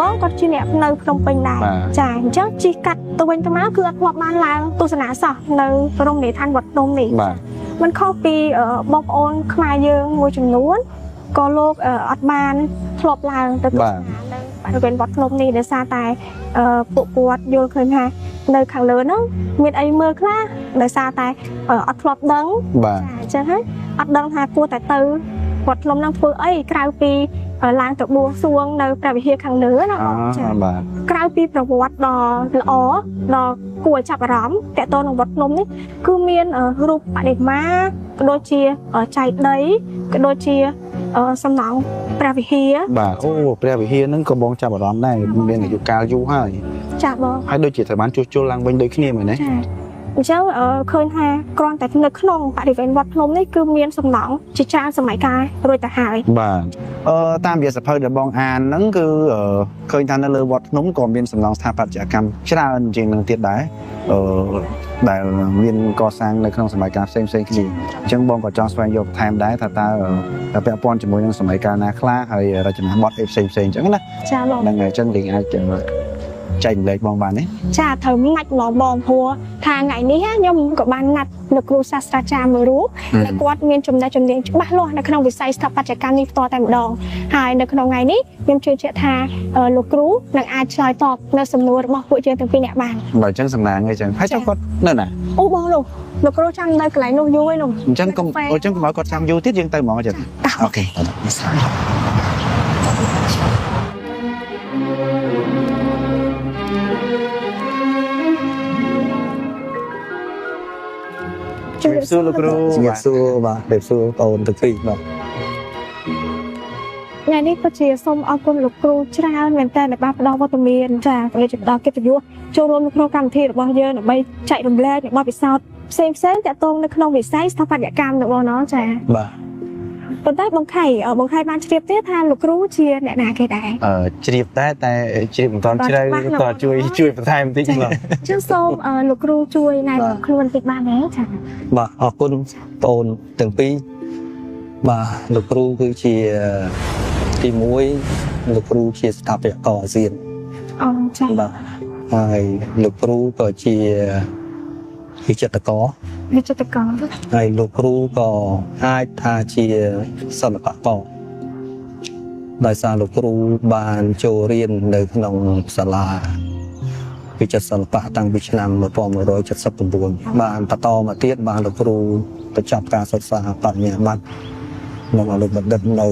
បងគាត់ជាអ្នកនៅក្នុងពេញដែរចាអញ្ចឹងជីកាត់ទៅវិញទៅមកគឺអត់ធ្លាប់បានឡើងទស្សនាសោះនៅរមណីយដ្ឋានវត្តភ្នំនេះมันខុសពីបងប្អូនខ្មែរយើងមួយចំនួនក៏លោកអត់បានធ្លាប់ឡើងទៅទស្សនានៅបរិវេណវត្តភ្នំនេះដោយសារតែពួកគាត់យល់ឃើញថានៅខាងលើហ្នឹងមានអីមើលខ្លះដោយសារតែអត់ធ្លាប់ដឹងចាអញ្ចឹងហើយអត់ដឹងថាគួរតែទៅវត្តភ្នំហ្នឹងធ្វើអីក្រៅពីឡើងទៅបួងសួងនៅព្រះវិហារខាងលើណាបងចាក្រៅពីប្រវត្តិដ៏ល្អដ៏គួរចាប់អារម្មណ៍តកតទៅនឹងវត្តភ្នំនេះគឺមានរូបបដិមាក៏ដូចជាចៃដីក៏ដូចជាសំណង់ព្រះវិហារបាទអូព្រះវិហារហ្នឹងក៏បងចាប់អារម្មណ៍ដែរមានអាយុកាលយូរហើយចាបងហើយដូចជាត្រូវបានជួសជុលឡើងវិញដូចគ្នាមែនទេចាអញ្ចឹងឃើញថាគ្រាន់តែនៅក្នុងបរិវេណវត្តភ្នំនេះគឺមានសំណង់ជាច្រើនសម័យកាលរួចទៅហើយបាទតាមរយៈសភៅដែលបងអានហ្នឹងគឺឃើញថានៅលើវត្តភ្នំក៏មានសំណង់ស្ថាបត្យកម្មច្រើនជាងនឹងទៀតដែរដែលមានកសាងនៅក្នុងសម័យកាលផ្សេងៗគ្នាអញ្ចឹងបងក៏ចង់ស្វែងយកបន្ថែមដែរថាតើពាក់ព័ន្ធជាមួយនឹងសម័យកាលណាខ្លះហើយរចនាបថផ្សេងៗអញ្ចឹងណាចាបងហ្នឹងហើយអញ្ចឹងលេងអាចចែកម្លែកបងបានទេចាត្រូវណាច់មកបងព្រោះថាថ្ងៃនេះខ្ញុំក៏បានណាត់លោកគ្រូសាស្ត្រាចារ្យមួយរូបដែលគាត់មានចំណេះជំនាញច្បាស់លាស់នៅក្នុងវិស័យស្ថាបត្យកម្មនេះផ្ទាល់តែម្ដងហើយនៅក្នុងថ្ងៃនេះខ្ញុំជឿជាក់ថាលោកគ្រូនឹងអាចឆ្លើយតបនៅសំណួររបស់ពួកយើងទាំងពីរនាក់បានបើអញ្ចឹងសំណាងអីចឹងហើយចុះគាត់នៅណាអូបងលោកគ្រូចាំនៅកន្លែងនោះយូរហើយនោះអញ្ចឹងកុំឲ្យគាត់ចាំយូរទៀតយើងទៅហ្មងអញ្ចឹងអូខេជំរាបសួរលោកគ្រូជំរាបសួរបាទជំរាបសួរបងទាំងពីរបាទថ្ងៃនេះក៏ជាសូមអរគុណលោកគ្រូច្រើនមែនតើដែលបានផ្ដល់វត្តមានចាក៏ដូចជាផ្ដល់កិត្តិយសចូលរួមនៅក្នុងកម្មវិធីរបស់យើងដើម្បីចែករំលែកបទពិសោធន៍ផ្សេងៗទាក់ទងនៅក្នុងវិស័យស្ថាបត្យកម្មរបស់nóចាបាទប៉ុន្តែបងខៃបានជ្រាបទេថាលោកគ្រូជាអ្នកណាគេដែរជ្រាបតែជ្រាបមិនទាន់ជ្រៅក៏ជួយបន្ថែមបន្តិចមកជឿសូមលោកគ្រូជួយណែនាំខ្លួនបន្តិចបានទេចាបាទអរគុណបងទាំងពីរបាទលោកគ្រូគឺជាទី1លោកគ្រូជាស្ថាបត្យករអាស៊ានអូចាបាទហើយលោកគ្រូក៏ជាវិចិត្រករហើយលោកគ្រូក៏អាចថាជាសិល្បករដោយសារលោកគ្រូបានចូលរៀននៅក្នុងសាលាវិចិត្រសិល្បៈតាំងពីឆ្នាំ1979បានបន្តមកទៀតបានលោកគ្រូបញ្ចប់ការសិក្សាបរិញ្ញាបត្រនៅលោកបណ្ឌិតនៅ